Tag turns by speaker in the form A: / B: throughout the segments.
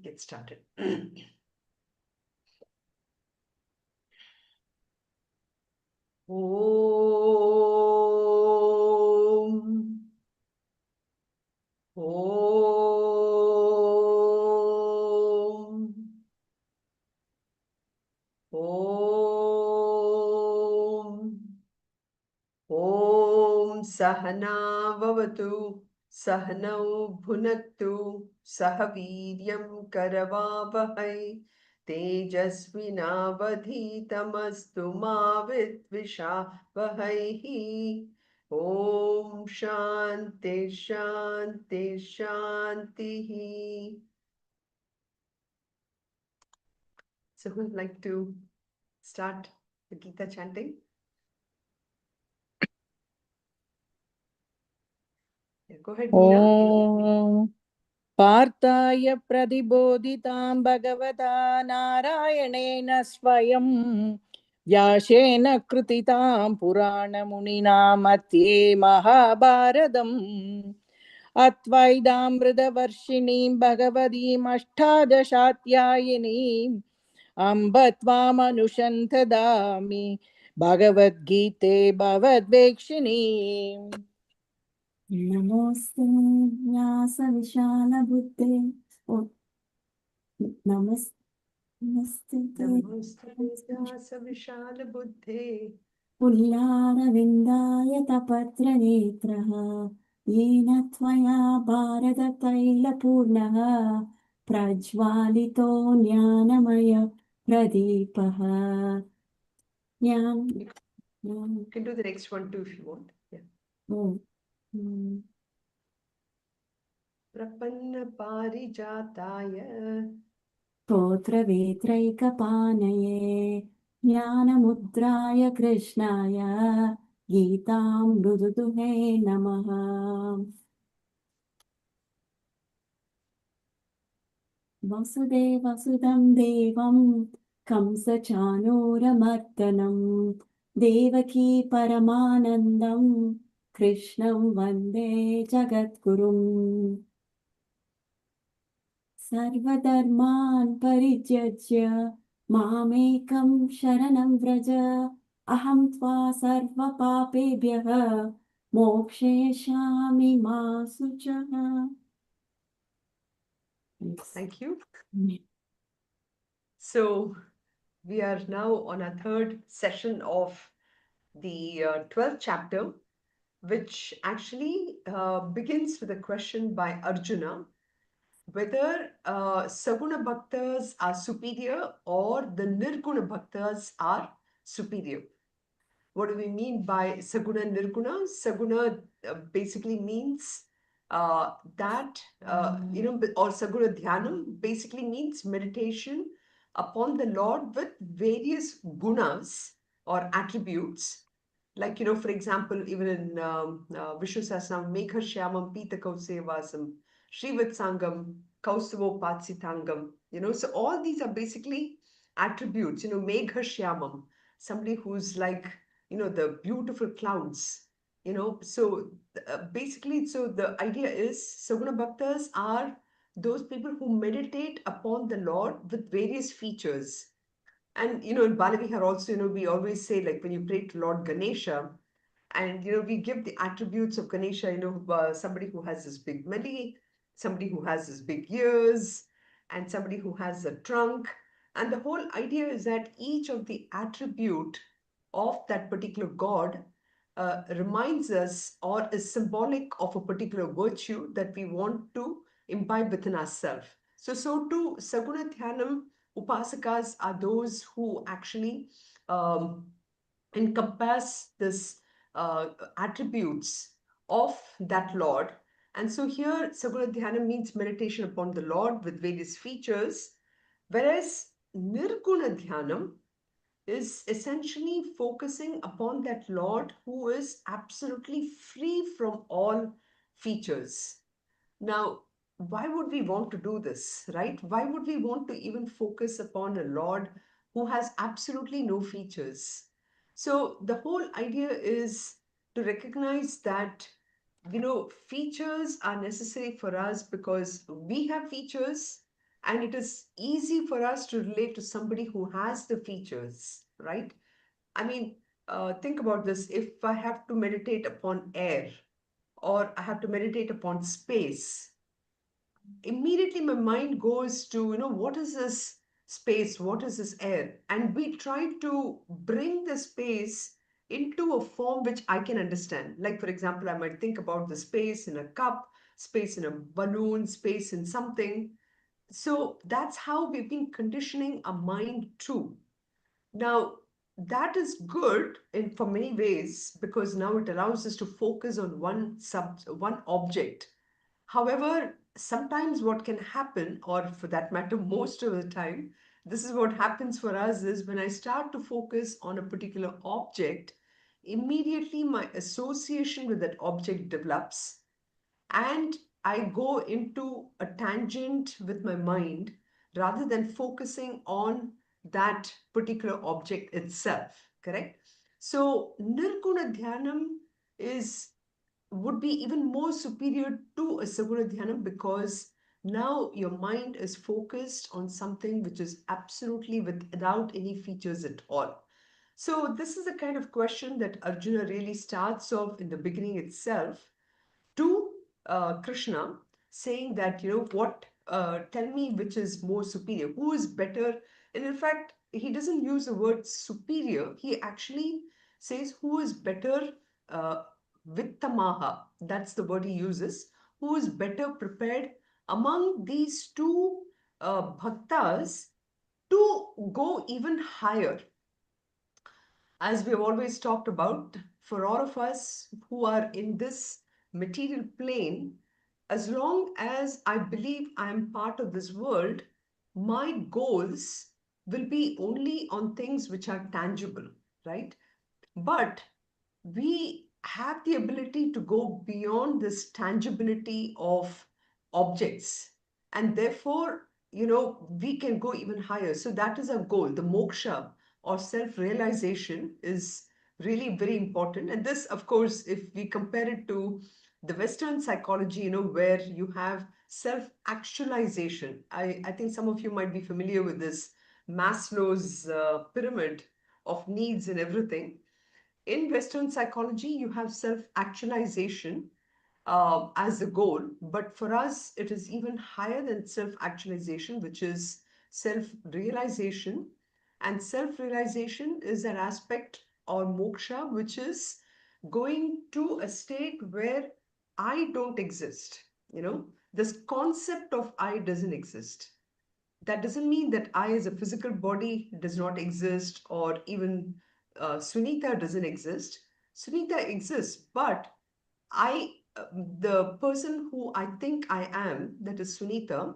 A: Get started. Om. Om. Om. Om Sahana Vavatu Sahanau Bhunaktu Sahaviryam Karavavahai Tejasvinavadhitamastu ma vidvishavahai. Om Shanti Shanti Shanti. So who would like to start the Gita chanting? Yeah, go ahead, Meena.
B: Om Parthaya Pradibodhitam Bhagavata Narayanena Swayam Vyashena Krutitam Purana Munina Matye Mahabharadam Atvaidamrita Varshinim Bhagavadim Ashtadashatyayinim Ambatvam Anushantadami Bhagavad Gita Bhavadvekshinim.
C: नमोऽस्तु व्यासविशालबुद्धे नमस्ते
A: व्यासविशालबुद्धे
C: पुल्लारविन्दायतपत्रनेत्रः येन त्वया भारततैलपूर्णः प्रज्वालितो ज्ञानमयप्रदीपः.
A: You can do the next one too if you want. Yeah. Prapanna parijataya
C: स्तोत्रवेत्रैकपानये ज्ञानमुद्राय कृष्णाय गीतामृतुहे नमः. वसुदेवसुतं देवं कंसचाणूरमर्दनं देवकी परमानन्दं कृष्णं वन्दे जगद्गुरुम्. सर्वधर्मान् परित्यज्य मामेकं शरणं व्रज अहं त्वा सर्वपापेभ्यः मोक्षयिष्यामि मा शुचः.
A: Thank you. So we are now on our third session of the 12th chapter, which actually begins with a question by Arjuna, whether Saguna Bhaktas are superior or the Nirguna Bhaktas are superior. What do we mean by Saguna and Nirguna? Saguna basically means or Saguna Dhyanam basically means meditation upon the Lord with various gunas or attributes. Like, for example, even in Vishnu Sahasranam, Megha Shyamam Pita Kausevasam, Srivitsangam, Kausavo Patsitangam, so all these are basically attributes, Megha Shyamam, somebody who's like, the beautiful clouds, so basically, so the idea is Saguna Bhaktas are those people who meditate upon the Lord with various features. And, in Balavihar also, we always say, like, when you pray to Lord Ganesha, and, we give the attributes of Ganesha, somebody who has this big belly, somebody who has this big ears, and somebody who has a trunk. And the whole idea is that each of the attribute of that particular god reminds us or is symbolic of a particular virtue that we want to imbibe within ourselves. So too, Saguna Dhyanam Upasakas are those who actually encompass this attributes of that Lord. And so here, Saguna Dhyana means meditation upon the Lord with various features, whereas Nirguna Dhyanam is essentially focusing upon that Lord who is absolutely free from all features. Now, why would we want to do this, right? Why would we want to even focus upon a Lord who has absolutely no features? So the whole idea is to recognize that, features are necessary for us because we have features and it is easy for us to relate to somebody who has the features, right? I mean, think about this. If I have to meditate upon air, or I have to meditate upon space, immediately my mind goes to, what is this space? What is this air? And we try to bring the space into a form which I can understand. Like, for example, I might think about the space in a cup, space in a balloon, space in something. So that's how we've been conditioning our mind too. Now, that is good in for many ways, because now it allows us to focus on one object. However, sometimes what can happen, or for that matter, most of the time, this is what happens for us, is when I start to focus on a particular object, immediately my association with that object develops, and I go into a tangent with my mind rather than focusing on that particular object itself. Correct? So, Nirguna Dhyanam is would be even more superior to a Saguna Dhyanam, because now your mind is focused on something which is absolutely without any features at all. So, this is the kind of question that Arjuna really starts off in the beginning itself to Krishna, saying that, tell me which is more superior, who is better. And in fact, he doesn't use the word superior, he actually says who is better, uh, Vittamaha, that's the word he uses, who is better prepared among these two bhaktas to go even higher. As we've always talked about, for all of us who are in this material plane, as long as I believe I am part of this world, my goals will be only on things which are tangible, right? But we have the ability to go beyond this tangibility of objects, and therefore, we can go even higher. So that is our goal. The moksha, or self-realization, is really very important. And this, of course, if we compare it to the Western psychology, where you have self-actualization. I think some of you might be familiar with this Maslow's pyramid of needs and everything. In Western psychology, you have self actualization as a goal, but for us, it is even higher than self actualization, which is self realization. And self realization is an aspect, or moksha, which is going to a state where I don't exist. This concept of I doesn't exist. That doesn't mean that I, as a physical body, does not exist, or even Sunitha doesn't exist. Sunitha exists, but the person who I think I am, that is Sunitha,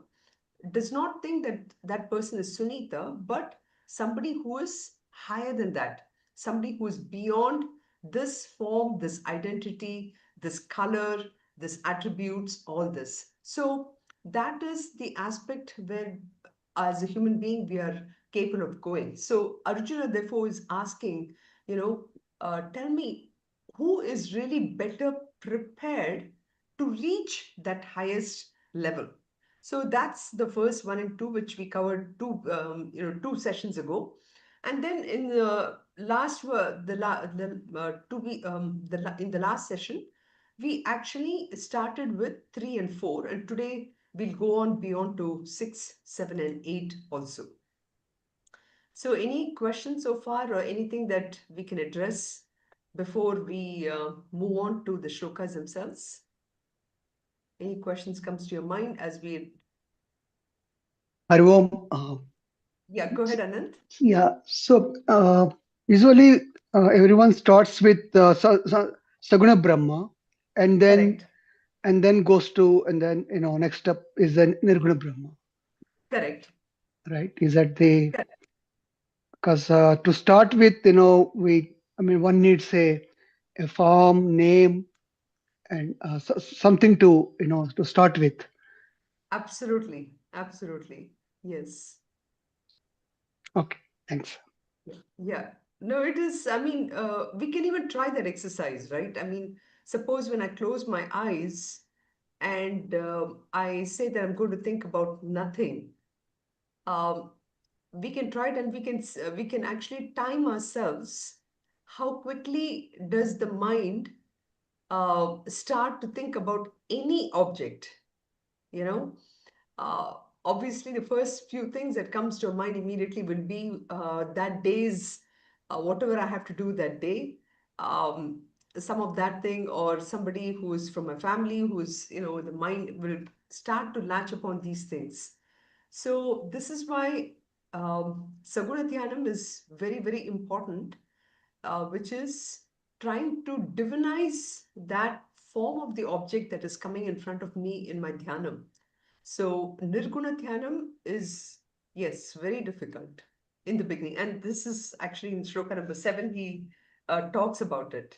A: does not think that that person is Sunitha, but somebody who is higher than that, somebody who is beyond this form, this identity, this color, this attributes, all this. So that is the aspect where, as a human being, we are capable of going. So Arjuna, therefore, is asking, tell me who is really better prepared to reach that highest level. So that's the first one and two, which we covered 2 sessions ago. And then in the last the la, the two we the la- in the last session, we actually started with 3 and 4, and today we'll go on beyond to 6, 7, and 8 also. So any questions so far, or anything that we can address before we move on to the shlokas themselves? Any questions comes to your mind as we...
D: Harivom,
A: Yeah, go ahead, Anand.
D: yeah. So usually everyone starts with Saguna Brahma, and then
A: Correct.
D: goes to, and then next up is then Nirguna Brahma,
A: Correct.
D: right? Is that the...
A: Correct.
D: because to start with, I mean, one needs a form, name, and something to to start with.
A: Absolutely. Absolutely. Yes.
D: Okay, thanks.
A: Yeah. No, it is. I mean, we can even try that exercise, right? I mean, suppose when I close my eyes and I say that I'm going to think about nothing, um, we can try it, and we can actually time ourselves. How quickly does the mind start to think about any object? You know, uh, obviously the first few things that comes to mind immediately will be that day's whatever I have to do that day, um, some of that thing, or somebody who is from my family, who's, the mind will start to latch upon these things. So this is why Saguna Dhyanam is very, very important, which is trying to divinize that form of the object that is coming in front of me in my dhyanam. So Nirguna Dhyanam is, yes, very difficult in the beginning. And this is actually in shloka number 7, he talks about it.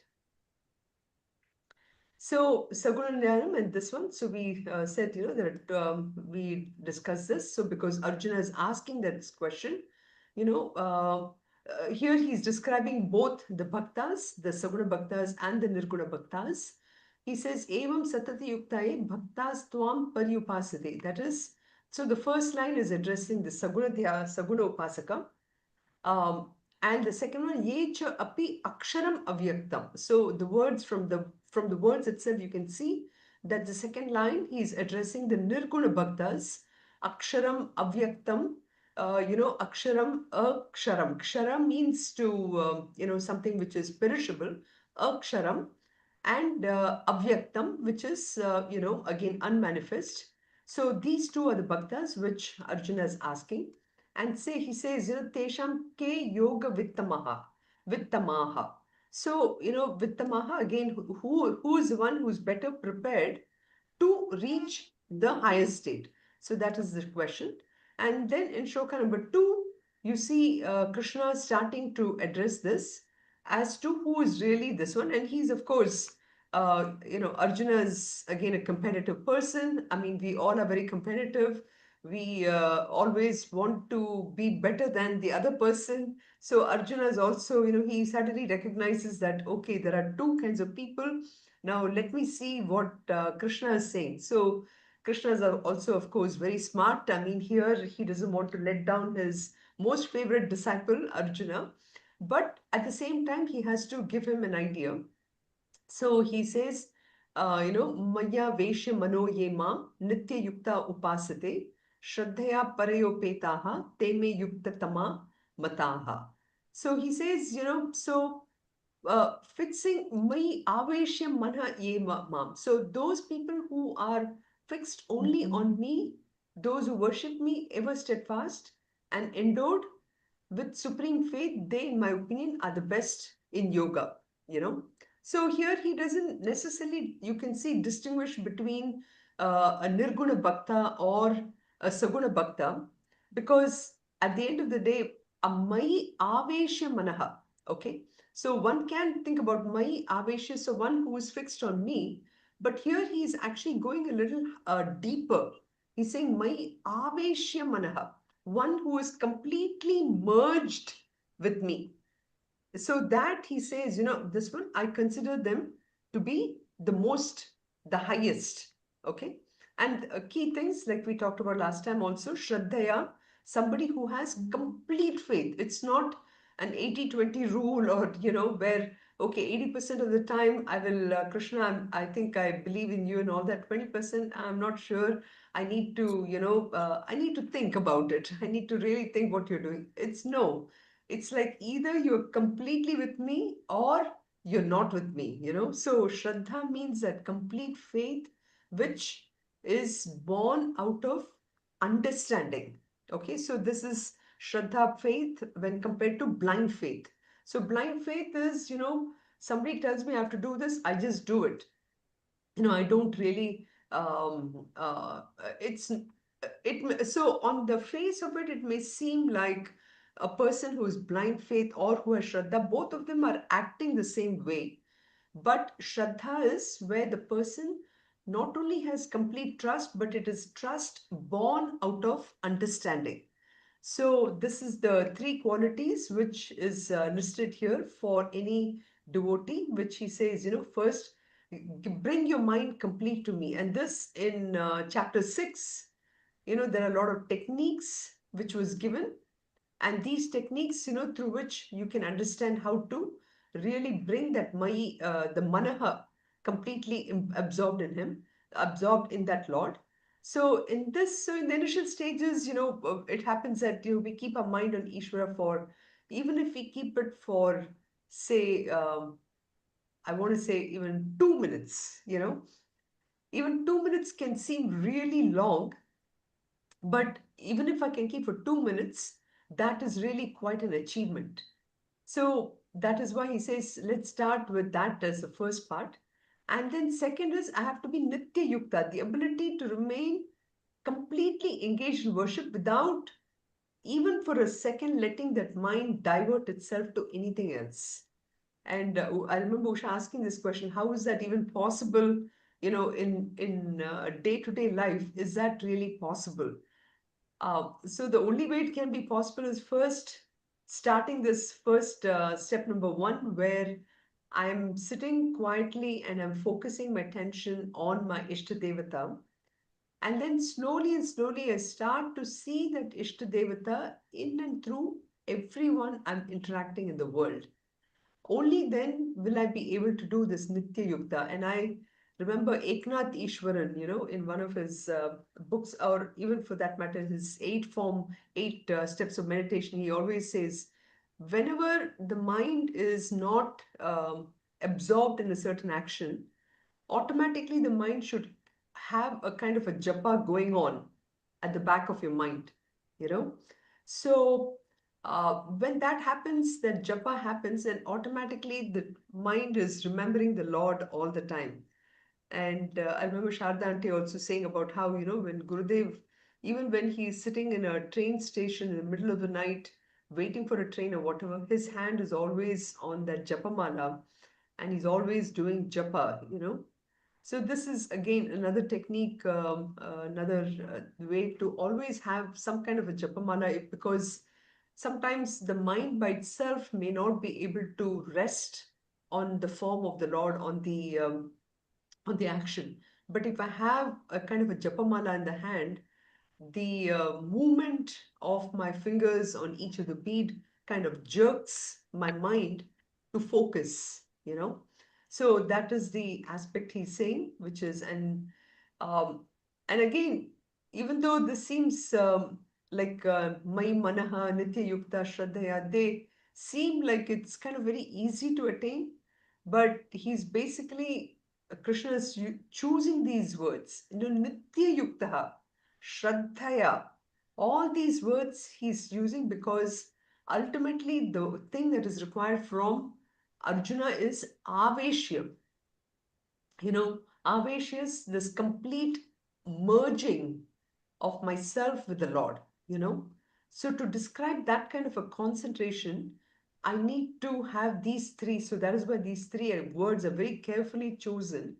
A: So Saguna Dhyanam and this one, so we said, that we discussed this. So because Arjuna is asking this question, here he's describing both the bhaktas, the Saguna bhaktas and the Nirguna bhaktas. He says, Evam satati yuktaye bhaktas tvam paryupasate. That is, so the first line is addressing the Saguna Upasaka. Um, and the second one, ye cha api aksharam avyaktam. So the words from the words itself, you can see that the second line he is addressing the Nirguna Bhaktas, aksharam avyaktam. Aksharam, aksharam. Kshara means to, something which is perishable, aksharam, and avyaktam, which is, again, unmanifest. So these two are the bhaktas which Arjuna is asking. And he says, tesham ke yoga vittamaha. So, vittamaha, again, who is the one who's better prepared to reach the higher state? So that is the question. And then in shloka number 2, you see Krishna starting to address this as to who is really this one. And he's, of course, Arjuna is again a competitive person. I mean, we all are very competitive. We always want to be better than the other person. So Arjuna is also, he suddenly recognizes that, okay, there are two kinds of people. Now let me see what Krishna is saying. So Krishna is also, of course, very smart. I mean, here he doesn't want to let down his most favorite disciple, Arjuna. But at the same time, he has to give him an idea. So he says, Maya Veshya Mano Yema Nitya Yukta Upasate Shraddhaya Parayopetaha Teme Yukta Tama Mataha. So he says, fixing my aveshya mana yema mam. So those people who are fixed only on me, those who worship me ever steadfast and endowed with supreme faith, they, in my opinion, are the best in yoga, you know. So here he doesn't necessarily, you can see, distinguish between a Nirguna Bhakta or a Saguna Bhakta, because at the end of the day, a Mai Aveshya Manaha, okay? So one can think about Mai Aveshya, so one who is fixed on me, but here he is actually going a little deeper. He's saying Mai Aveshya Manaha, one who is completely merged with me. So that he says, this one, I consider them to be the most, the highest. Okay. And key things like we talked about last time also, Shraddhaya, somebody who has complete faith. It's not an 80-20 rule, or, where, okay, 80% of the time I will, Krishna, I think I believe in you, and all that 20%, I'm not sure. I need to, I need to think about it. I need to really think what you're doing. It's no. It's like either you're completely with me or you're not with me, So Shraddha means that complete faith, which is born out of understanding. Okay, so this is Shraddha faith when compared to blind faith. So blind faith is, somebody tells me I have to do this, I just do it. I don't really, so on the face of it, it may seem like a person who is blind faith or who has Shraddha, both of them are acting the same way. But Shraddha is where the person not only has complete trust, but it is trust born out of understanding. So this is the three qualities which is listed here for any devotee, which he says, first, bring your mind complete to me. And this in chapter 6, there are a lot of techniques which was given, and these techniques, through which you can understand how to really bring that the manaha completely absorbed in him, absorbed in that Lord. So in the initial stages, it happens that we keep our mind on Ishvara for, even if we keep it for, say, I want to say even 2 minutes, even 2 minutes can seem really long, but even if I can keep for 2 minutes, that is really quite an achievement. So that is why he says, let's start with that as the first part. And then second is, I have to be Nitya Yukta, the ability to remain completely engaged in worship without even for a second letting that mind divert itself to anything else. And I remember Usha asking this question: how is that even possible? In day-to-day life, is that really possible? So the only way it can be possible is first starting this first step number one, where I'm sitting quietly and I'm focusing my attention on my Ishta Devata. And then slowly and slowly, I start to see that Ishta Devata in and through everyone I'm interacting in the world. Only then will I be able to do this Nitya Yukta. And I remember Eknath Ishwaran, in one of his books, or even for that matter, his eight steps of meditation, he always says, whenever the mind is not absorbed in a certain action, automatically the mind should have a kind of a japa going on at the back of your mind, you know. So when that happens, that japa happens, and automatically the mind is remembering the Lord all the time. And I remember Sharda Aunty also saying about how, when Gurudev, even when he's sitting in a train station in the middle of the night, waiting for a train or whatever, his hand is always on that japamala, and he's always doing japa. So this is again another technique, another way to always have some kind of a japamala, because sometimes the mind by itself may not be able to rest on the form of the Lord, on the action. But if I have a kind of a japamala in the hand, the movement of my fingers on each of the bead kind of jerks my mind to focus. So that is the aspect he's saying, which is, um, and again, even though this seems like Mai Manaha, Nitya Yukta, Shraddhaya, they seem like it's kind of very easy to attain, but he's basically, Krishna is choosing these words, Nitya Yukta, Shraddhaya, all these words he's using because ultimately the thing that is required from Arjuna is Aveshyam. Avesha is this complete merging of myself with the Lord, you know. So to describe that kind of a concentration, I need to have these three. So that is why these three words are very carefully chosen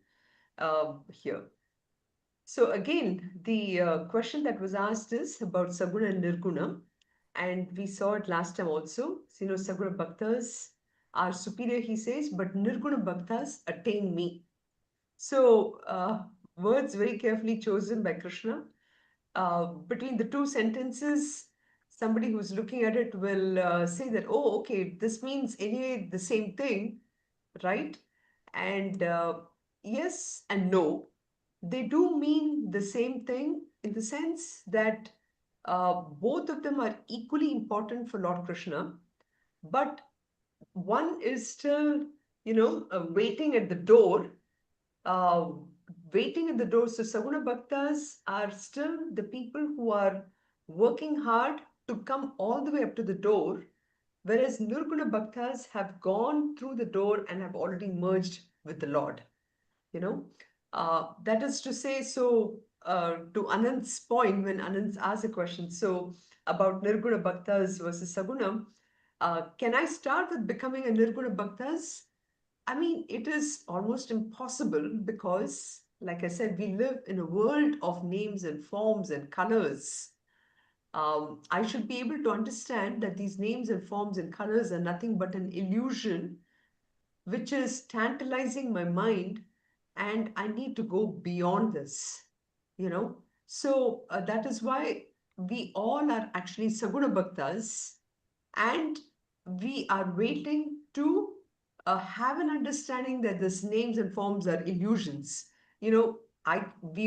A: here. So again, the question that was asked is about Saguna and Nirguna, and we saw it last time also. So, Saguna Bhaktas are superior, he says, but Nirguna Bhaktas attain me. So, words very carefully chosen by Krishna. Between the two sentences, somebody who's looking at it will say that, oh, okay, this means anyway the same thing, right? And yes and no, they do mean the same thing in the sense that both of them are equally important for Lord Krishna, but one is still, waiting at the door, uh, waiting at the door. So Saguna Bhaktas are still the people who are working hard to come all the way up to the door, whereas Nirguna Bhaktas have gone through the door and have already merged with the Lord. You know, that is to say, so to Anand's point, when Anand asked a question, so about Nirguna Bhaktas versus Saguna, can I start with becoming a Nirguna Bhaktas? I mean, it is almost impossible because, like I said, we live in a world of names and forms and colors. I should be able to understand that these names and forms and colors are nothing but an illusion which is tantalizing my mind, and I need to go beyond this. So that is why we all are actually Saguna Bhaktas, and we are waiting to have an understanding that these names and forms are illusions. We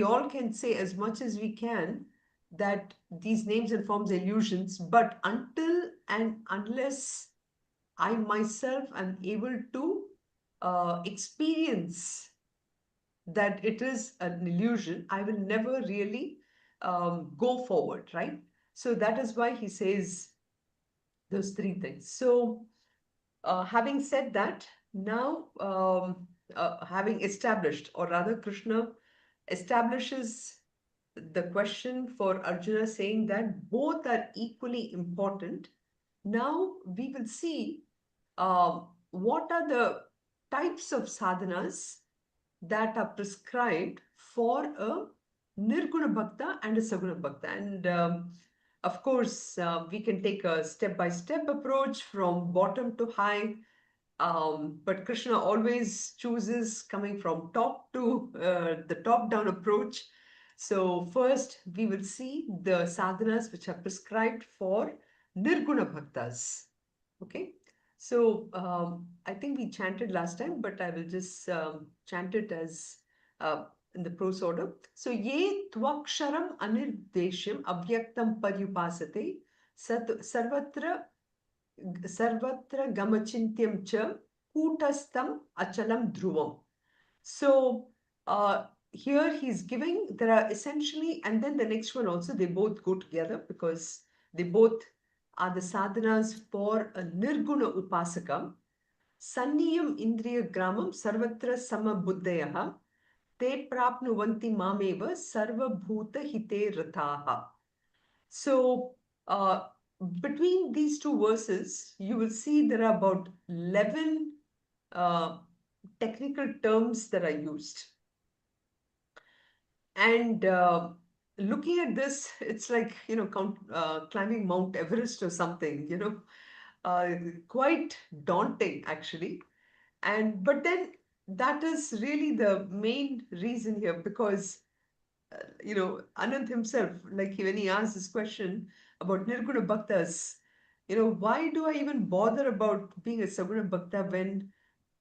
A: all can say as much as we can that these names and forms are illusions, but until and unless I myself am able to experience that it is an illusion, I will never really go forward, right? So that is why he says those three things. So, having said that, now having established, or rather, Krishna establishes the question for Arjuna, saying that both are equally important. Now we will see what are the types of sadhanas that are prescribed for a Nirguna Bhakta and a Saguna Bhakta. And of course, we can take a step by step approach from bottom to high. But Krishna always chooses coming from top to the top down approach. So, first, we will see the sadhanas which are prescribed for Nirguna Bhaktas. Okay. So I think we chanted last time, but I will just chant it as in the prose order. So ye tvaksharam anirdesham avyaktam paryupasate sarvatra sarvatra gamachintyam cha kutastam achalam dhruvam. So here he's giving, there are essentially, and then the next one also, they both go together because they both are the sadhanas for a Nirguna Upasaka. Sanniyam Indriya Gramam Sarvatra Sama Buddhayaha Te Prapnuvanti Mameva Sarva Bhuta Hite Rathaha. So, between these two verses, you will see there are about 11 uh, technical terms that are used. And looking at this, it's like, climbing Mount Everest or something, quite daunting actually. But then that is really the main reason here because, Anand himself, like when he asked this question about Nirguna Bhaktas, why do I even bother about being a Saguna Bhakta when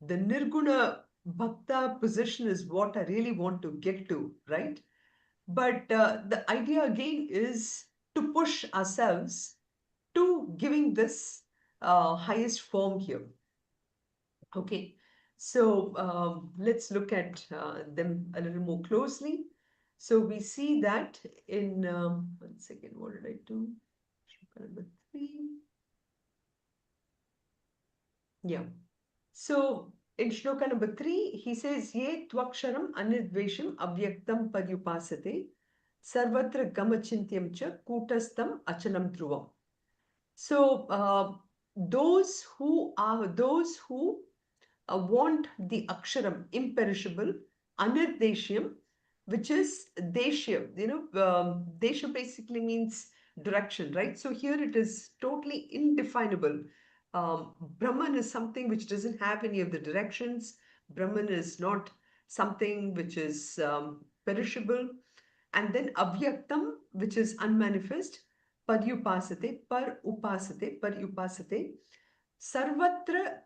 A: the Nirguna Bhakta position is what I really want to get to, right? But the idea again is to push ourselves to giving this highest form here. Okay, so let's look at them a little more closely. So we see that in, one second, what did I do? Shloka number 3. Yeah. So in shloka number 3, he says, Ye tvaksharam anirdvesham avyaktam paryupasate sarvatra gamachintyam cha kutastam achalam dhruvam. So those who want the aksharam imperishable, anirdeshyam, which is deshya. Deshya basically means direction, right? So here it is totally indefinable. Brahman is something which doesn't have any of the directions. Brahman is not something which is perishable. And then avyaktam, which is unmanifest. Paryupasate, sarvatra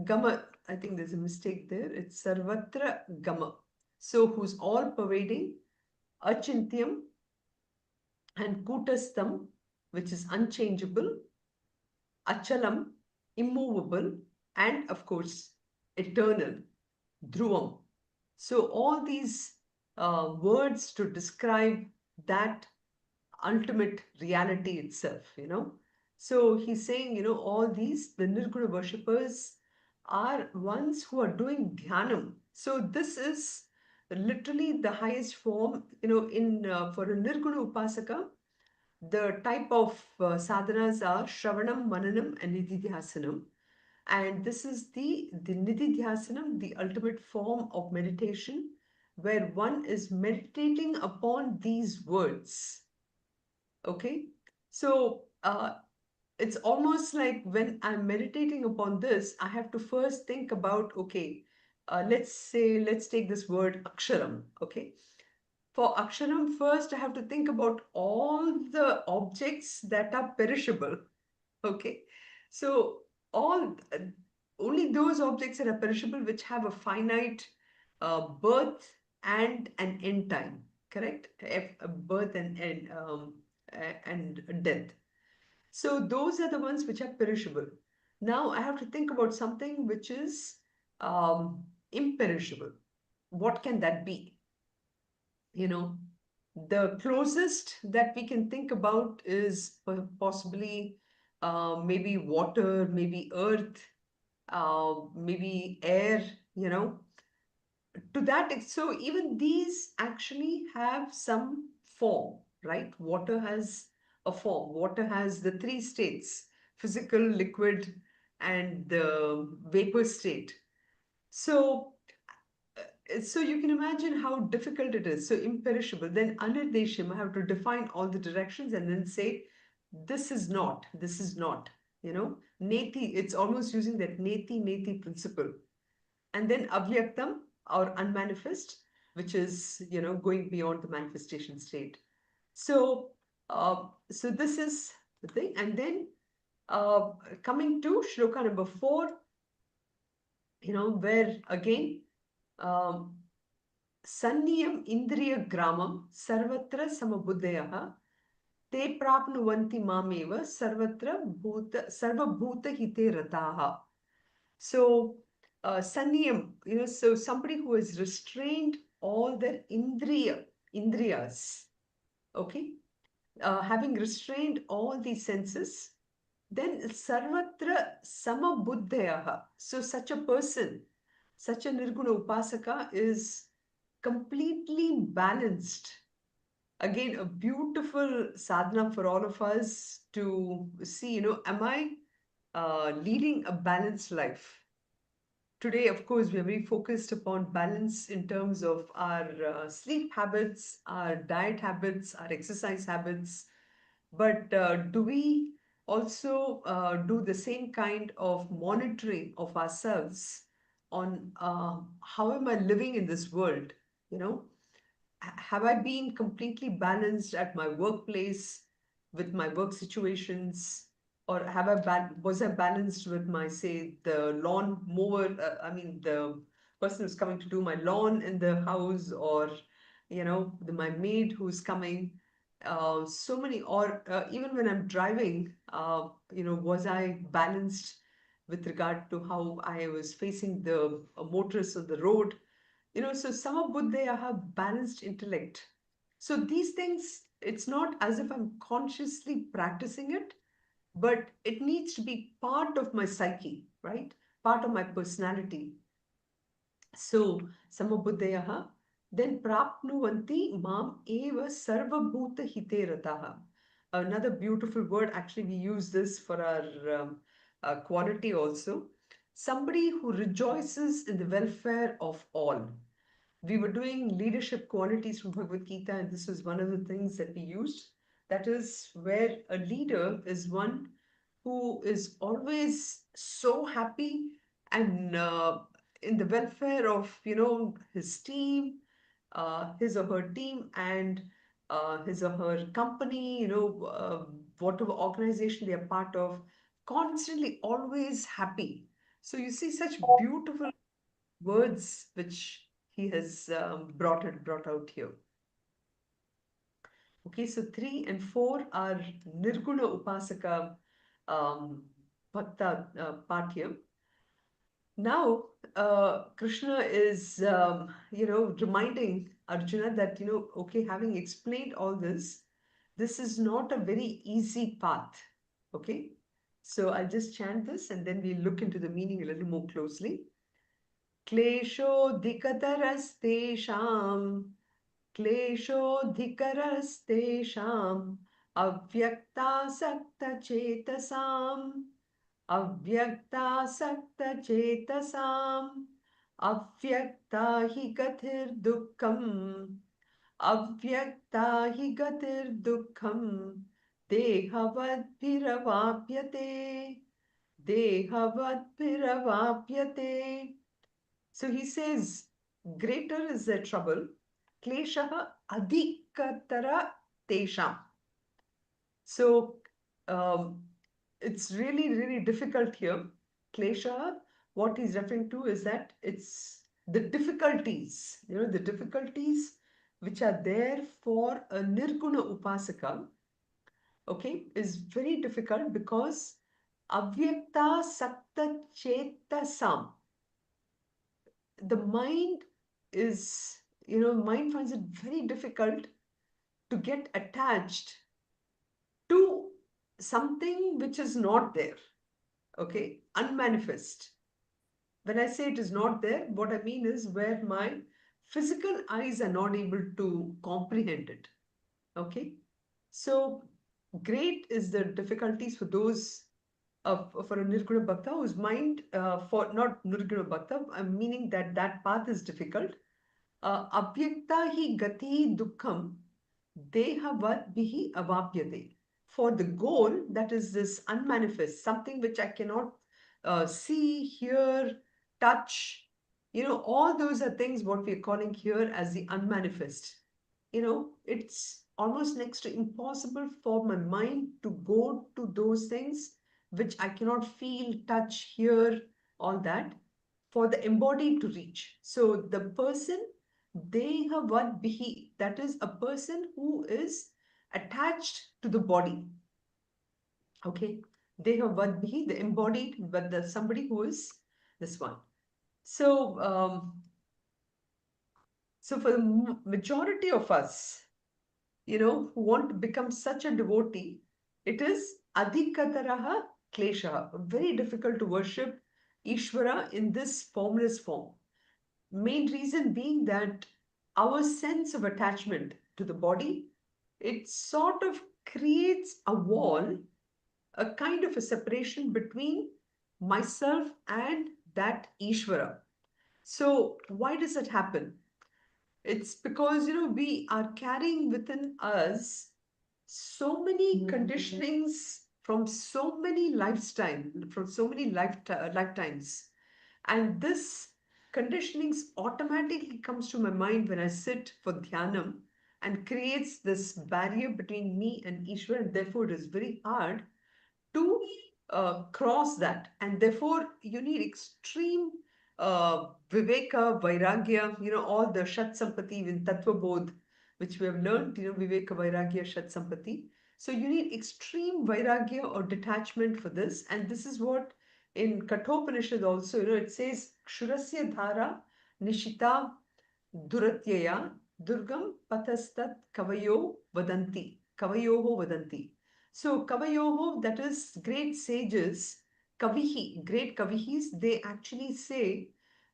A: gama. I think there's a mistake there. It's sarvatra gama. So who's all pervading, achintyam, and kutastam, which is unchangeable, achalam, immovable, and of course, eternal, dhruvam. So all these words to describe that ultimate reality itself. So he's saying, all these, the Nirguna worshippers are ones who are doing dhyanam. So this is literally the highest form, in for a Nirguna Upasaka, the type of sadhanas are Shravanam, Mananam, and Nididhyasanam. And this is the Nididhyasanam, the ultimate form of meditation, where one is meditating upon these words. Okay, so it's almost like when I'm meditating upon this, I have to first think about, okay, let's take this word aksharam. Okay, for Aksharam, first I have to think about all the objects that are perishable. Okay. So all only those objects that are perishable which have a finite birth and an end time. Correct? A birth and and death. So those are the ones which are perishable. Now I have to think about something which is imperishable. What can that be? You know, the closest that we can think about is possibly maybe water, maybe earth, maybe air, you know, to that. So even these actually have some form, right? Water has a form. Water has the three states: physical, liquid, and the vapor state. So so you can imagine how difficult it is. So imperishable. Then anirdeshim, I have to define all the directions and then say, this is not, you know. Neti, it's almost using that neti principle. And then avyaktam or unmanifest, which is, you know, going beyond the manifestation state. So, so this is the thing. And then uh, coming to shloka number 4, you know, where again, um, Sanniyam Indriya Gramam Sarvatra Samabuddhayah Te Prapnuvanti Mameva Sarvabhuta Hite Rataha. So, Sanniyam, you know, so somebody who has restrained all their Indriyas, okay, having restrained all these senses, then Sarvatra Samabuddhayah. So, such a person, such a Nirguna Upasaka is completely balanced. Again, a beautiful sadhana for all of us to see, you know, am I leading a balanced life? Today, of course, we are very focused upon balance in terms of our sleep habits, our diet habits, our exercise habits. But do we also do the same kind of monitoring of ourselves on how am I living in this world? You know, have I been completely balanced at my workplace with my work situations? Or was I balanced with my, say, the lawn mower? I mean, the person who's coming to do my lawn in the house, or, you know, my maid who's coming. So many, or even when I'm driving, you know, was I balanced with regard to how I was facing the motorists on the road? You know, so Samabuddhaya have balanced intellect. So these things, it's not as if I'm consciously practicing it, but it needs to be part of my psyche, right? Part of my personality. So Samabuddhaya, then prapnuvanti mam eva sarvabhuta hite rataha. Another beautiful word, actually, we use this for our quality also. Somebody who rejoices in the welfare of all. We were doing leadership qualities from Bhagavad Gita, and this was one of the things that we used. That is where a leader is one who is always so happy and in the welfare of, you know, his team, his or her team, and his or her company, you know, whatever organization they are part of, constantly always happy. So you see such beautiful words which he has brought out here. Okay, so 3 and 4 are Nirguna Upasaka um, Bhakta part here. Now, Krishna is, you know, reminding Arjuna that, you know, okay, having explained all this, this is not a very easy path. Okay, so I'll just chant this and then we'll look into the meaning a little more closely. क्लेशोऽधिकतरस्तेषाम् क्लेशोऽधिकरस्तेषाम् अव्यक्तासक्तचेतसाम् अव्यक्तासक्तचेतसाम् अव्यक्ता हि गतिर्दुःखम् अव्यक्ता हि गतिर्दुःखम् देहवद्भिरवाप्यते देहवद्भिरवाप्यते. So he says, greater is their trouble kleshaha adhikatara tesham. So um, it's really, really difficult here. Klesha, what he's referring to is that it's the difficulties, the difficulties which are there for a Nirguna Upasaka, okay, is very difficult because Avyakta Sakta Chetasam, the mind is, mind finds it very difficult to get attached to something which is not there, okay, unmanifest. When I say it is not there, what I mean is where my physical eyes are not able to comprehend it, okay. So great is the difficulties for those for a Nirguna Bhakta whose mind, for not Nirguna Bhakta, meaning that that path is difficult. Avyakta hi gati dukkham dehavad bihi avapyate. For the goal, that is this unmanifest, something which I cannot see, hear, touch, all those are things what we are calling here as the unmanifest. It's almost next to impossible for my mind to go to those things which I cannot feel, touch, hear, all that, for the embodied to reach. So the person, Dehavat Bihi, that is a person who is attached to the body. Okay. Dehavat Bihi, the embodied, but the somebody who is this one. So, so for the majority of us, who want to become such a devotee, it is adhikataraha kleshaha, very difficult to worship Ishvara in this formless form. Main reason being that our sense of attachment to the body, it sort of creates a wall, a kind of a separation between myself and that Ishvara. So why does it happen? It's because, we are carrying within us so many conditionings from so many lifetimes. And this conditionings automatically comes to my mind when I sit for dhyanam and creates this barrier between me and Ishwar, and therefore it is very hard to cross that. And therefore, you need extreme viveka, vairagya, all the shat sampati in tattva bodh, which we have learned, viveka, vairagya, shat sampati. So you need extreme vairagya or detachment for this. And this is what in Kathopanishad also, it says, Kshurasya dhara nishita duratyaya durgam patastat kavayo vadanti. Kavayoho vadanti. So Kavayoho, that is great sages, Kavihi, great Kavihis, they actually say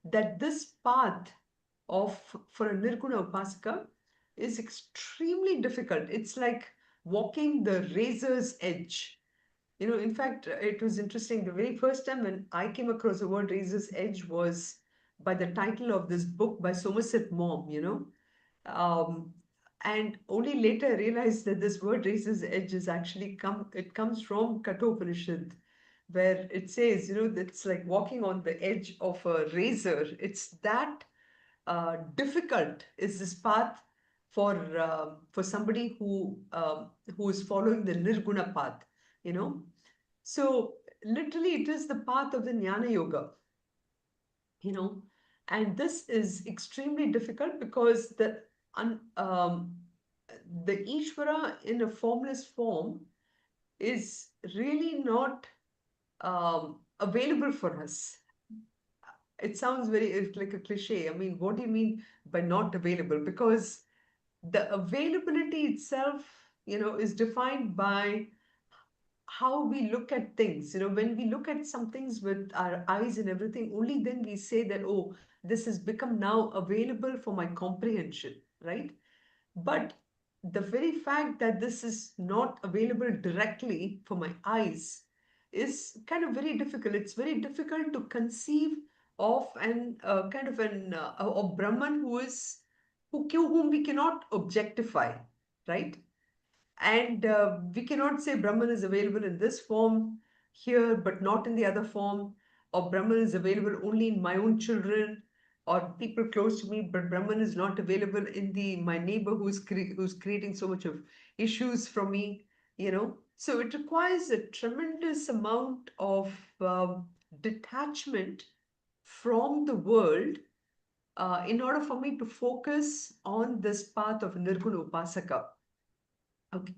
A: that this path of for a Nirguna Upasaka is extremely difficult. It's like walking the razor's edge. In fact, it was interesting. The very first time when I came across the word razor's edge was by the title of this book by Somerset Maugham. Um, and only later I realized that this word razor's edge is actually it comes from Kathopanishad, where it says, that it's like walking on the edge of a razor. It's that difficult is this path for somebody who is following the Nirguna path, you know. So literally it is the path of the Jnana Yoga, you know, and this is extremely difficult because the Ishvara in a formless form is really not available for us. It sounds it's like a cliche. I mean, what do you mean by not available? Because the availability itself, is defined by how we look at things. When we look at some things with our eyes and everything, only then we say that, oh, this has become now available for my comprehension, right? But the very fact that this is not available directly for my eyes is kind of very difficult. It's very difficult to conceive of an kind of an of Brahman whom we cannot objectify, right? And we cannot say Brahman is available in this form here, but not in the other form, or Brahman is available only in my own children. or people close to me, but Brahman is not available in the my neighbor who's creating so much of issues for me, you know. So it requires a tremendous amount of detachment from the world in order for me to focus on this path of Nirguna Upasaka. Okay.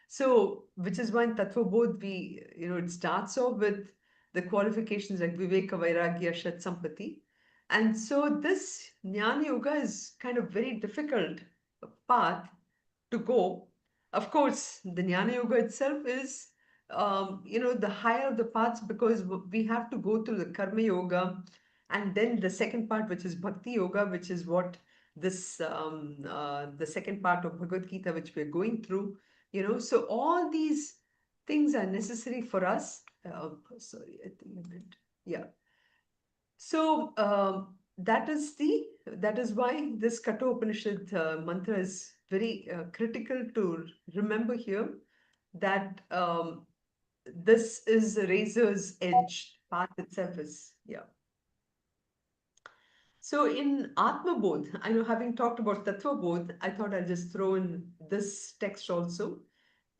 A: So, which is why in Tattva Bodh, it starts off with the qualifications like Viveka, Vairagya, Shat Sampati. And so this Jnana Yoga is kind of very difficult path to go. Of course, the Jnana Yoga itself is, the higher of the paths, because we have to go through the Karma Yoga, and then the second part, which is Bhakti Yoga, which is what the second part of Bhagavad Gita, which we're going through, So all these things are necessary for us. Sorry, I think I meant, yeah. So that is why this Katha Upanishad mantra is very critical to remember here, that this is a razor's edge path itself is, yeah. So in Atma Bodh, I know, having talked about Tattva Bodh, I thought I'll just throw in this text also.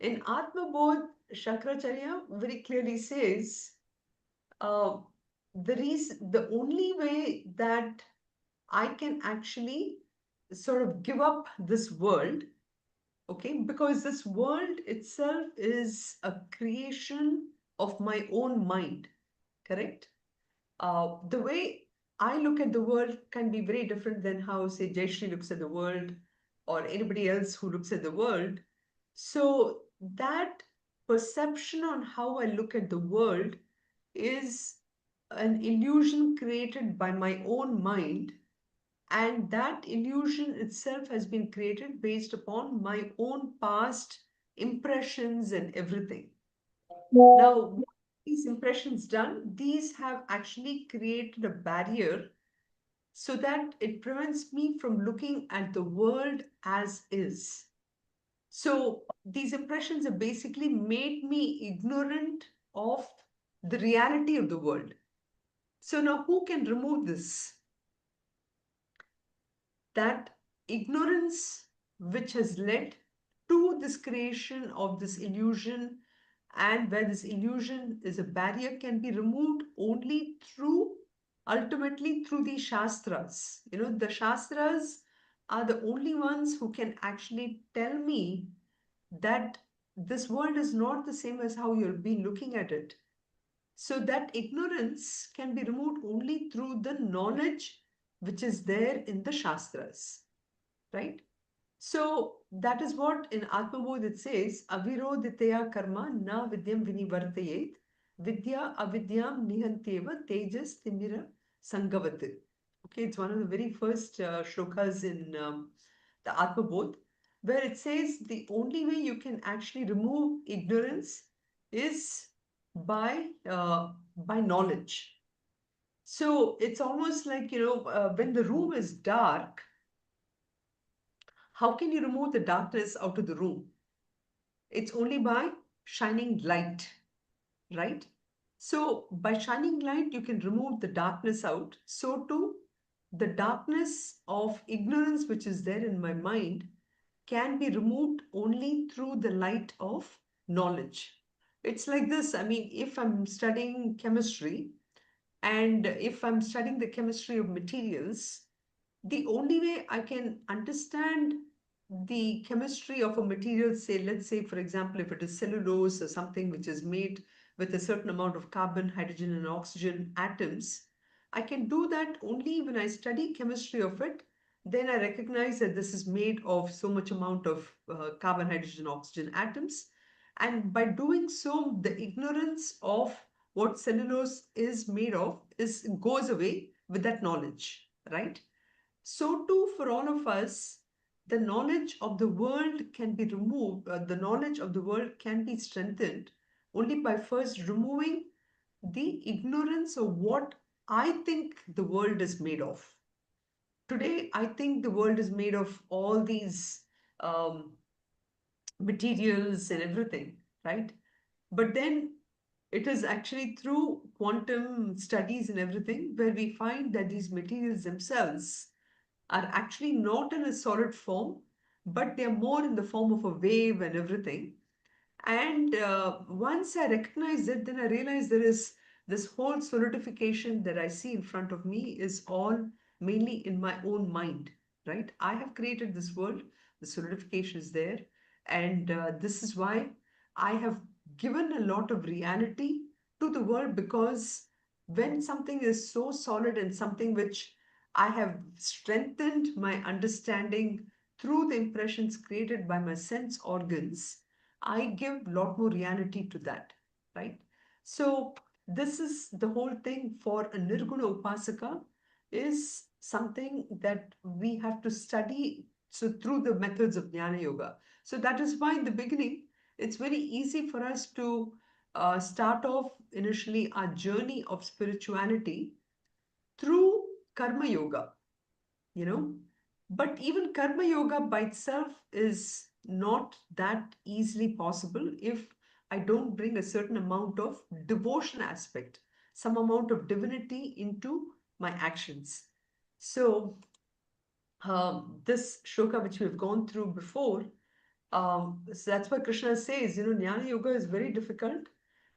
A: In Atma Bodh, Shankaracharya very clearly says uh, the only way that I can actually sort of give up this world, okay, because this world itself is a creation of my own mind, correct? The way I look at the world can be very different than how, say, Jayashree looks at the world, or anybody else who looks at the world. So that perception on how I look at the world is an illusion created by my own mind, and that illusion itself has been created based upon my own past impressions and everything. Now, what these impressions done? These have actually created a barrier so that it prevents me from looking at the world as is. So these impressions have basically made me ignorant of the reality of the world. So now who can remove this? That ignorance which has led to this creation of this illusion, and where this illusion is a barrier, can be removed only ultimately through the Shastras. The Shastras are the only ones who can actually tell me that this world is not the same as how you've been looking at it. So that ignorance can be removed only through the knowledge which is there in the Shastras, right? So that is what in Atmabodh it says, Aviroditaya karma na vidyam vinivartayet, vidya avidyam nihantyeva tejas timira sangavat. Okay, it's one of the very first shlokas in the Atmabodh, where it says the only way you can actually remove ignorance is by knowledge. So it's almost like, when the room is dark, how can you remove the darkness out of the room? It's only by shining light, right? So by shining light, you can remove the darkness out. So too, the darkness of ignorance which is there in my mind can be removed only through the light of knowledge. It's like this. I mean, if I'm studying chemistry, and if I'm studying the chemistry of materials, the only way I can understand the chemistry of a material, say, let's say, for example, if it is cellulose or something which is made with a certain amount of carbon, hydrogen, and oxygen atoms, I can do that only when I study chemistry of it. Then I recognize that this is made of so much amount of carbon, hydrogen, oxygen atoms. And by doing so, the ignorance of what cellulose is made of goes away with that knowledge, right? So too for all of us, the knowledge of the world can be removed, the knowledge of the world can be strengthened only by first removing the ignorance of what I think the world is made of. Today, I think the world is made of all these um, materials and everything, right? But then It is actually through quantum studies and everything where we find that these materials themselves are actually not in a solid form, but they're more in the form of a wave and everything. And once I recognize it, then I realize there is this whole solidification that I see in front of me is all mainly in my own mind, right? I have created this world, the solidification is there, and this is why I have given a lot of reality to the world, because when something is so solid and something which I have strengthened my understanding through the impressions created by my sense organs, I give a lot more reality to that, right? So this is the whole thing for a Nirguna Upasaka is something that we have to study so through the methods of Jnana Yoga. So that is why in the beginning, it's very easy for us to start off initially our journey of spirituality through Karma Yoga, you know. But even Karma Yoga by itself is not that easily possible if I don't bring a certain amount of devotion aspect, some amount of divinity into my actions. So, this shloka which we've gone through before, so that's why Krishna says, Jnana Yoga is very difficult,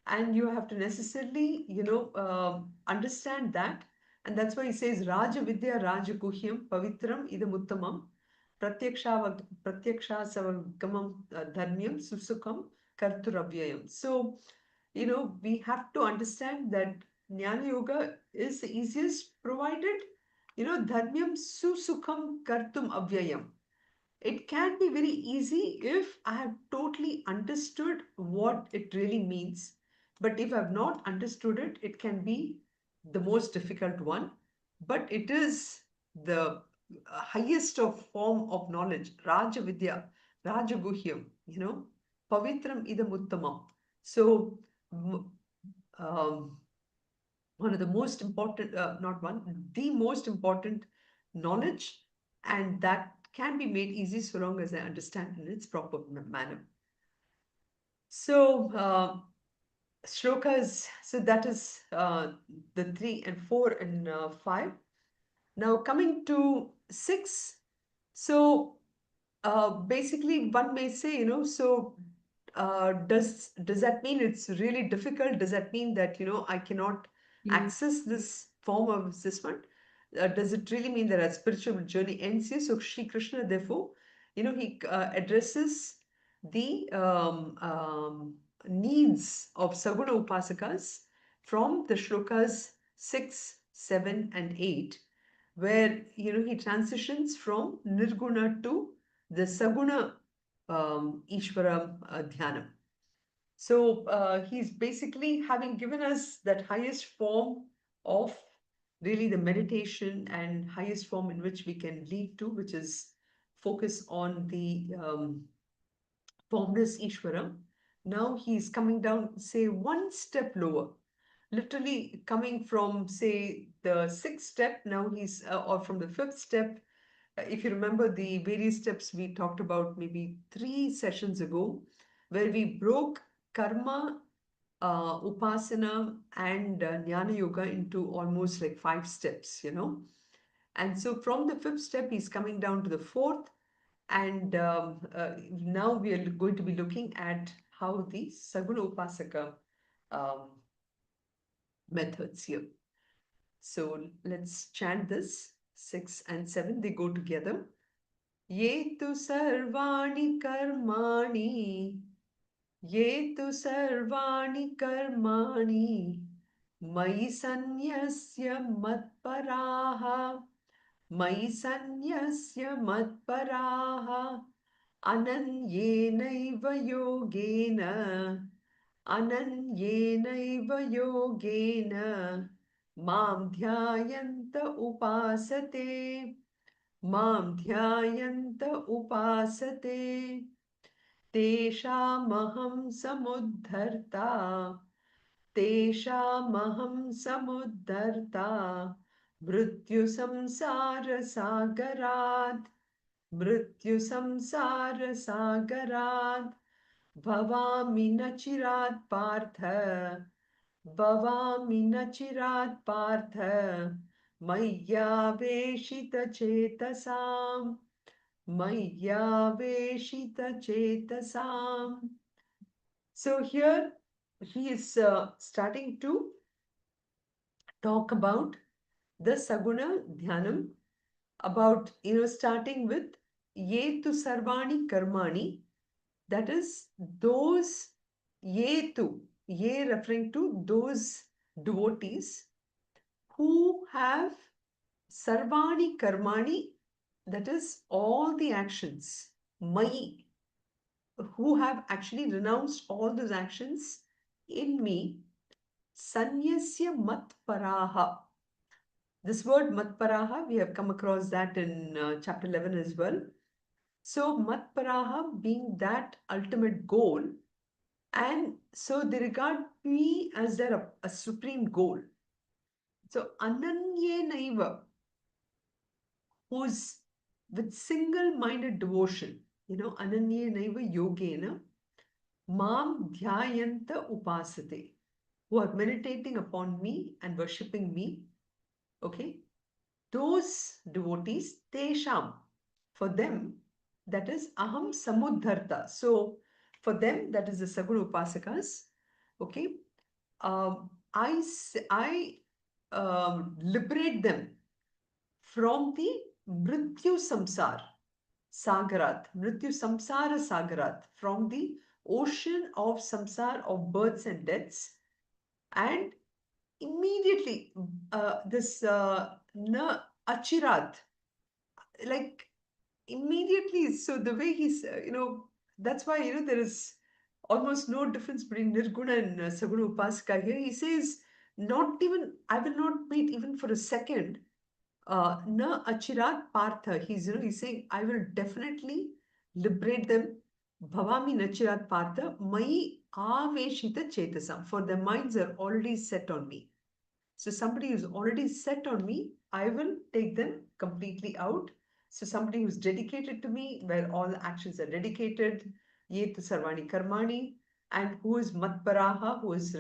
A: and you have to necessarily, understand that. And that's why he says, Raja Vidya Raja Guhyam Pavitram Idamuttamam Pratyakshasavagamam Dharmyam Susukam Karturavyayam. So, we have to understand that Jnana Yoga is the easiest, provided, Dharmyam Susukam Kartum Avyayam. It can be very easy if I have totally understood what it really means. But if I have not understood it, it can be the most difficult one. But it is the highest of form of knowledge, Raja Vidya, Raja Guhyam, Pavitram Idam Uttamam. So, um, one of the most important, not one, the most important knowledge, and that can be made easy so long as I understand in its proper manner. So, shlokas, so that is the 3 and 4 and 5. Now, coming to 6, so basically one may say, so does that mean it's really difficult? Does that mean that, I cannot access this form of this one? Does it really mean that our spiritual journey ends here? So Shri Krishna, therefore, he addresses the needs of Saguna Upasakas from the shlokas 6, 7, and 8, where, he transitions from Nirguna to the Saguna Ishvara Dhyanam. So he's basically having given us that highest form of really the meditation and highest form in which we can lead to, which is focus on the formless Ishvara. Now he's coming down, say, one step lower, literally coming from, say, the sixth step. Now he's, or from the fifth step. If you remember the various steps we talked about maybe 3 sessions ago, where we broke karma, upasana, and jnana yoga into almost like 5 steps. And so from the fifth step, he's coming down to the fourth. And now we are going to be looking at how the Saguna Upasaka um, methods here. So let's chant this. 6 and 7, they go together. Ye tu sarvani karmani, ye tu sarvani karmani, mai sanyasya matparaha, mai sanyasya matparaha, ananyenaiva yogena, ananyenaiva yogena, mam dhyayanta upasate. मां ध्यायन्त उपासते तेषामहं समुद्धर्ता तेषामहं समुद्धर्ता मृत्युसंसारसागरात् मृत्युसंसारसागरात् भवामि न चिरात् Partha Bhavami nachirat partha maya veshita chetasam maya veshita chetasam. So here he is starting to talk about the Saguna Dhyanam, about, starting with Yetu Sarvani Karmani, that is, those Yetu, Ye referring to those devotees who have Sarvani Karmani, that is, all the actions, Mai, who have actually renounced all those actions in me, Sanyasya Mat Paraha. This word Matparaha, we have come across that in chapter 11 as well. So, Matparaha being that ultimate goal, and so they regard me as their a supreme goal. So, Ananye Naiva, who's with single minded devotion, Ananye Naiva Yogena, Mam Dhyayanta Upasate, who are meditating upon me and worshipping me. Okay, those devotees, Tesham, for them, that is Aham Samudharta. So, for them, that is the Saguna Upasakas. Okay, I liberate them from the Mrityu Samsar Sagarat, Mrityu Samsara Sagarat, from the ocean of samsar of births and deaths, and immediately this na achirat, like immediately. So the way he's that's why there is almost no difference between nirguna and saguna upasaka. Here he says, not even, I will not wait even for a second. Na achirat partha, he's saying, I will definitely liberate them. Bhavami nachirat partha mai aveshita chetasam, for their minds are already set on me. So somebody who's already set on me, I will take them completely out. So somebody who's dedicated to me, where all actions are dedicated, Yetu Sarvani Karmani, and who is Matparaha, who has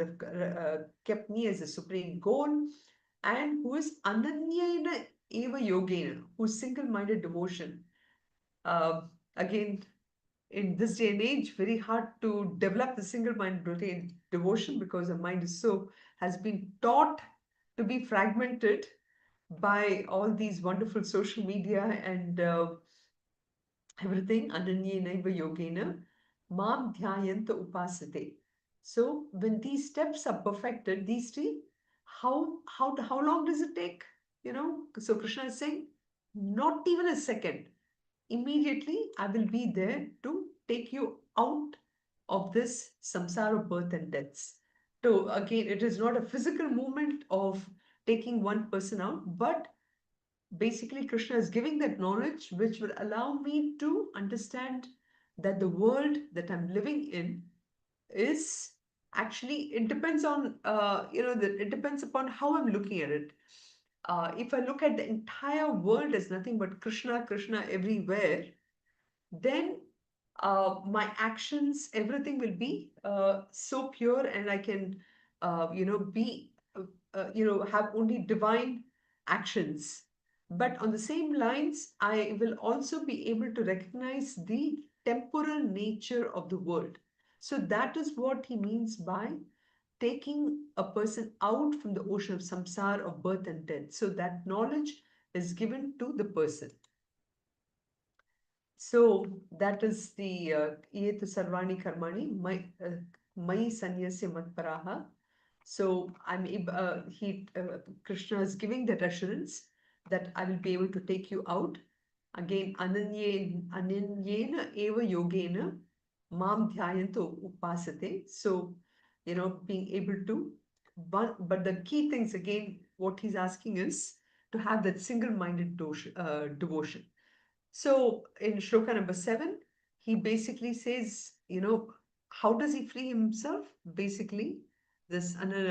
A: kept me as a supreme goal, and who is Ananyena Eva Yogena, who's single-minded devotion. Again, in this day and age, very hard to develop the single-minded devotion, because the mind is has been taught to be fragmented by all these wonderful social media and everything. Ananye naiva yogena mam dhyayanta upasate. So when these steps are perfected, these three, how long does it take? So Krishna is saying, not even a second. Immediately, I will be there to take you out of this samsara of birth and deaths. So again, it is not a physical movement of taking one person out, but basically Krishna is giving that knowledge which will allow me to understand that the world that I'm living in is actually, it depends on it depends upon how I'm looking at it. If I look at the entire world as nothing but Krishna, Krishna everywhere, then my actions, everything will be so pure, and I can, be, have only divine actions. But on the same lines, I will also be able to recognize the temporal nature of the world. So that is what he means by taking a person out from the ocean of samsara of birth and death. So that knowledge is given to the person. So that is the Yetu Sarvani Karmani, Mai Sanyasya Matparaha. So Krishna is giving that assurance that I will be able to take you out. Again, Ananyena Eva Yogena Mam Dhyayanto Upasate. So, being able to, but the key things again, what he's asking is to have that single-minded devotion. So in shloka number 7, he basically says, how does he free himself? Basically, this, Tesha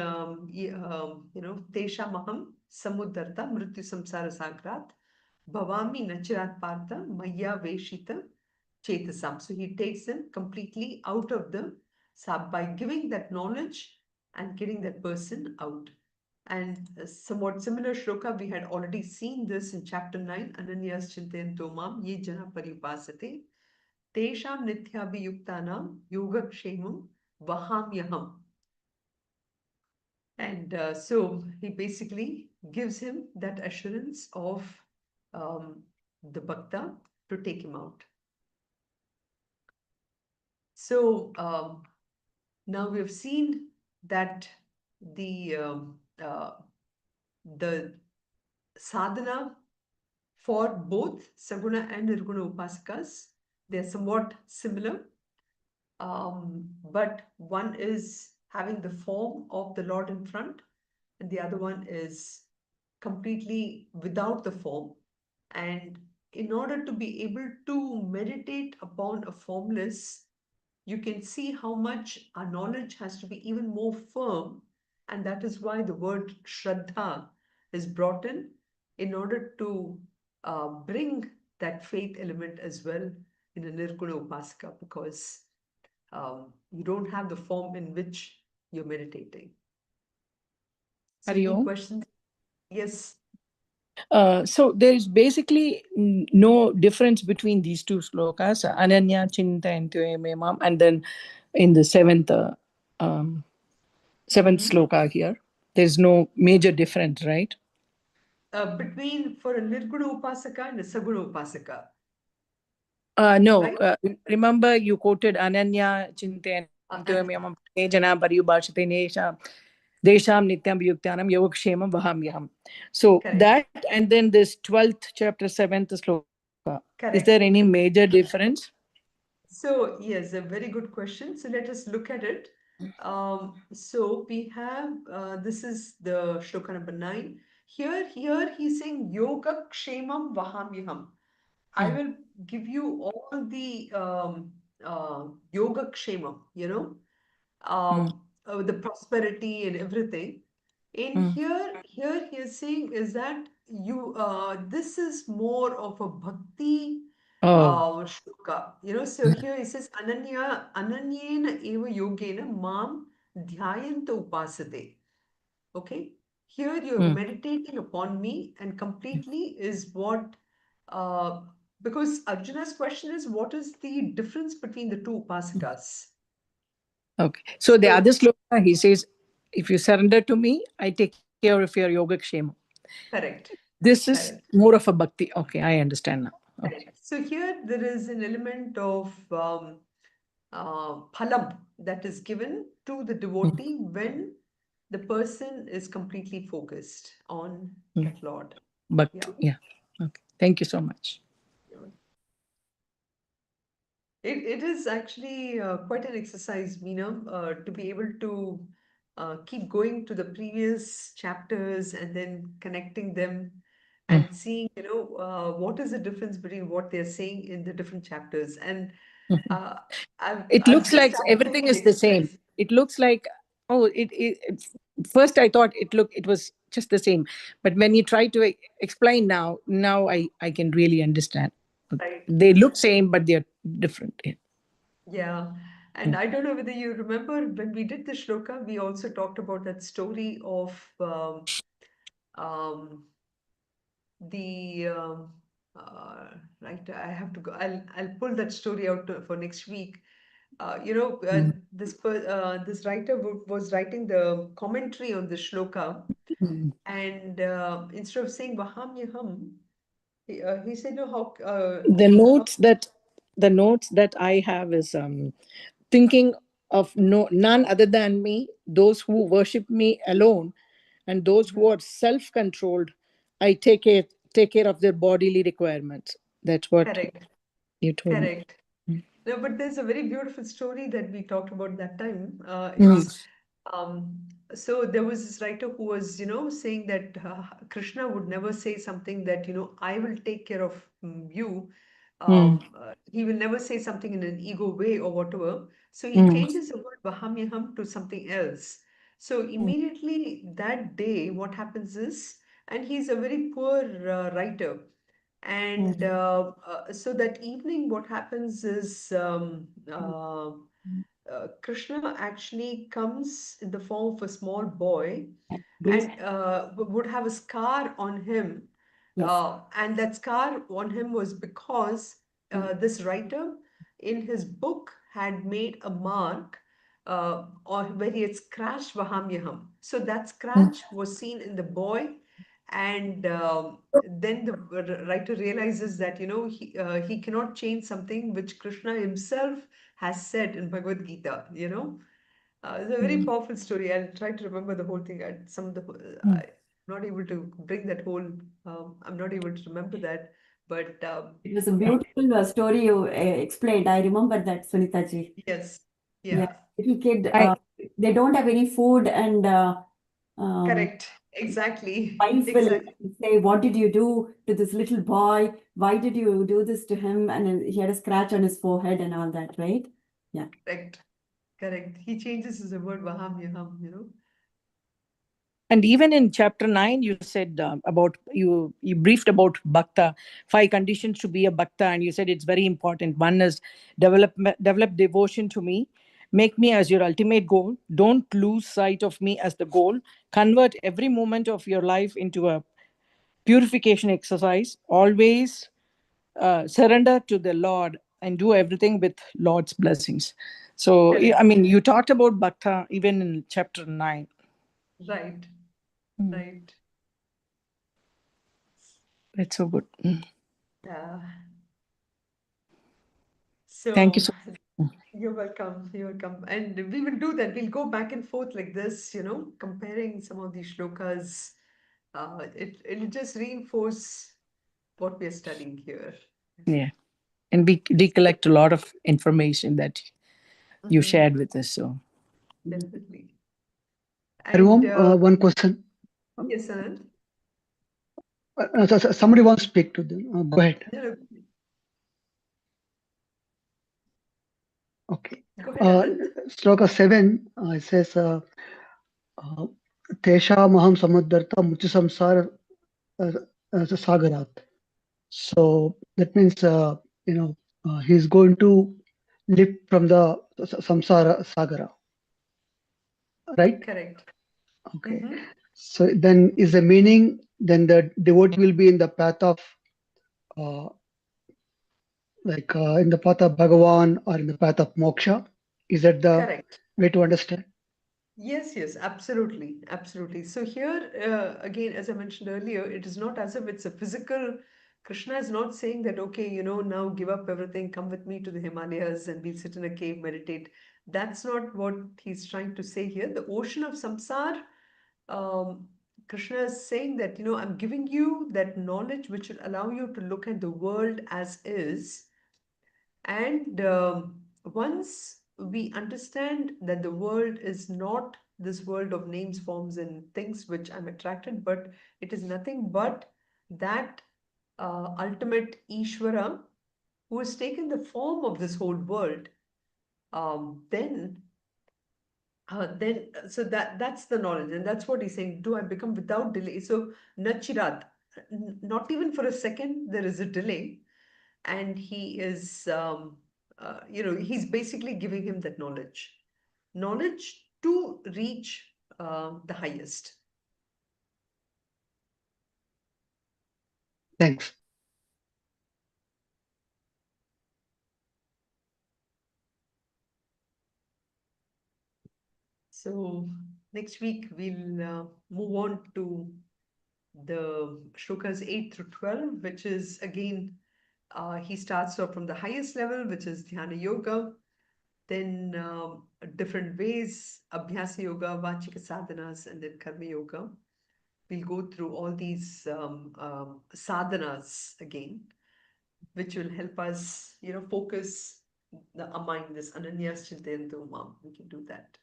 A: Maham Samuddarta Mrityu Samsara Sagrat Bhavami Nachirat Partha Maya Veshita Chetasam. So he takes them completely out of the sab by giving that knowledge and getting that person out. And somewhat similar shloka, we had already seen this in chapter 9, Ananyas Chintayanto Mam Ye Jana Paripasate Tesham Nityabhiyuktanam Yogakshemam Vahamyaham. And so he basically gives him that assurance of um, the bhakta to take him out. So now we have seen that the the sadhana for both Saguna and Nirguna Upasakas, they're somewhat similar. But one is having the form of the Lord in front, and the other one is completely without the form. And in order to be able to meditate upon a formless, you can see how much our knowledge has to be even more firm. And that is why the word Shraddha is brought in order to bring that faith element as well in a Nirguna Upasaka, because you don't have the form in which you're meditating. So,
B: Hari
A: any
B: Om.
A: questions? Yes.
B: So there is basically no difference between these two slokas, Ananya Chintayanto Mam, and then in the seventh sloka here. There's no major difference, right?
A: Between for a Nirguna Upasaka and a Saguna Upasaka.
B: No,
A: Right?
B: remember you quoted Ananya Chintayanto Mam Jana Pariyubhashate Nesha Desham Nityam Yuktanam Yogakshemam Vahamyaham. So
A: Correct.
B: that, and then this 12th chapter 7th sloka. Is
A: Correct.
B: there any major difference?
A: So, yes, a very good question. So, let us look at it. So, we have this is the shloka number 9. Here he's saying Yoga Kshemam Vahamyaham. I will give you all the Yoga Kshemam, the prosperity and everything. In here he is saying is that this is more of a bhakti shloka. So here he says Ananyena eva yogena mam dhyayanta upasate. Okay. Here you're meditating upon me and completely is what because Arjuna's question is what is the difference between the two upasakas?
B: Okay. So the
A: So
B: other sloka, he says, if you surrender to me, I take care of your yoga kshema.
A: correct.
B: This is
A: Correct.
B: more of a bhakti. Okay, I understand now. Okay.
A: Correct. So here there is an element of phalam that is given to the devotee when the person is completely focused on that Lord.
B: Bhakti.
A: Yeah.
B: Yeah. Okay. Thank you so much.
A: It is actually quite an exercise, Meena, to be able to keep going to the previous chapters and then connecting them and seeing, what is the difference between what they're saying in the different chapters. And uh,
B: It
A: I've
B: looks
A: just
B: like
A: started
B: everything
A: making
B: is the same.
A: exercise.
B: It looks like, oh, first I thought it was just the same. But when you try to explain now I can really understand.
A: Right.
B: They look same, but they're different. Yeah.
A: Yeah. And I don't know whether you remember when we did the shloka, we also talked about that story of um, the right. I have to go. I'll pull that story out for next week. This writer was writing the commentary on the shloka, and instead of saying Vahamyaham, he said, "No,
B: the
A: how
B: notes that I have is thinking of none other than me, those who worship me alone, and those who are self-controlled. I take care of their bodily requirements. That's what
A: correct,
B: you told me.
A: correct." No, but there's a very beautiful story that we talked about that time.
B: Mm.
A: It's um, so there was this writer who was, saying that Krishna would never say something that, I will take care of you.
B: Mm.
A: He will never say something in an ego way or whatever. So he
B: Mm.
A: changes the word Vahamyaham to something else. So immediately that day, what happens is, and he's a very poor writer. And so that evening, what happens is Krishna actually comes in the form of a small boy
C: Bas-
A: and would have a scar on him.
C: Yes.
A: And that scar on him was because this writer in his book had made a mark on where he had scratched Vahamyaham. So that scratch was seen in the boy, and then the writer realizes that he cannot change something which Krishna himself has said in Bhagavad Gita. It's a very
B: Mm.
A: powerful story. I'll try to remember the whole thing. Some of the
B: Mm.
A: I'm not able to bring that whole. I'm not able to remember that, but
C: It was a beautiful story you explained. I remember that, Sunitha ji.
A: yes,
C: Yeah,
A: yeah,
C: little kid,
B: I
C: they don't have any food, and um,
A: correct, exactly,
C: wife will
A: exactly,
C: say, "What did you do to this little boy? Why did you do this to him?" And then he had a scratch on his forehead and all that, right? Yeah.
A: correct, correct. He changes his word Vaham Yaham.
B: And even in chapter 9, you said about you briefed about bhakta, 5 conditions to be a bhakta, and you said it's very important. One is develop devotion to me, make me as your ultimate goal, don't lose sight of me as the goal, convert every moment of your life into a purification exercise, always surrender to the Lord and do everything with Lord's blessings. So I
A: Correct,
B: mean, you talked about bhakta even in chapter 9.
A: right,
B: Mm.
A: right.
B: That's so good. Mm.
A: Yeah.
B: Thank you
A: So
B: so much.
A: you're welcome. You're welcome. And we will do that. We'll go back and forth like this, comparing some of these shlokas. It'll just reinforce what we're studying here.
B: Yeah. And we recollect a lot of information that you
A: Hmm.
B: shared with us. So,
A: Definitely. And
D: Hariom, one question.
A: yes, Anand.
D: Somebody wants to speak to them. Go ahead.
A: No, no,
D: Okay.
A: go ahead, Anand.
D: Sloka 7, it says, uh, Teshamaham samuddarta muchi samsara sagarat. So that means, he's going to lift from the samsara sagara, right?
A: Correct.
D: Okay.
A: Mm-hmm.
D: So then is the meaning, then the devotee will be in the path of, uh, in the path of Bhagavan or in the path of moksha? Is that the
A: Correct.
D: way to understand?
A: Yes, yes, absolutely, absolutely. So here, again, as I mentioned earlier, it is not as if it's a physical. Krishna is not saying that, okay, now give up everything, come with me to the Himalayas and we'll sit in a cave, meditate. That's not what he's trying to say here. The ocean of samsara, um, Krishna is saying that, I'm giving you that knowledge which will allow you to look at the world as is. And once we understand that the world is not this world of names, forms, and things which I'm attracted, but it is nothing but that ultimate Ishvara who has taken the form of this whole world, then so that's the knowledge, and that's what he's saying. Do I become without delay? So nachirat, not even for a second there is a delay, and he is he's basically giving him that knowledge to reach the highest.
D: Thanks.
A: So next week we'll move on to the shlokas 8 through 12, which is again he starts off from the highest level, which is dhyana yoga, then different ways, abhyasa yoga, vachika sadhanas, and then karma yoga. We'll go through all these sadhanas again, which will help us, focus our mind, this ananyas chintayantu mam. We can do that.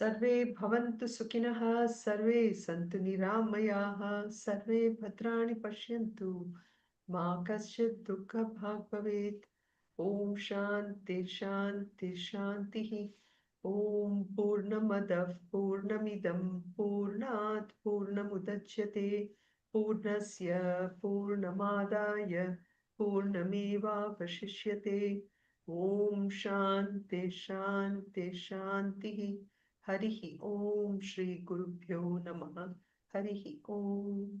A: सर्वे भवन्तु सुखिनः सर्वे सन्तु निरामयाः सर्वे भद्राणि पश्यन्तु मा कश्चित् दुःखभाग् भवेत् ॐ शान्ति शान्ति शान्तिः Om Purnamadah Purnamidam Purnat Purnamudachyate Purnasya Purnamadaya Purnameva Vashishyate. Om Shanti Shanti Shanti. Harihi Om Shri Gurubhyo Namaha. Harihi Om.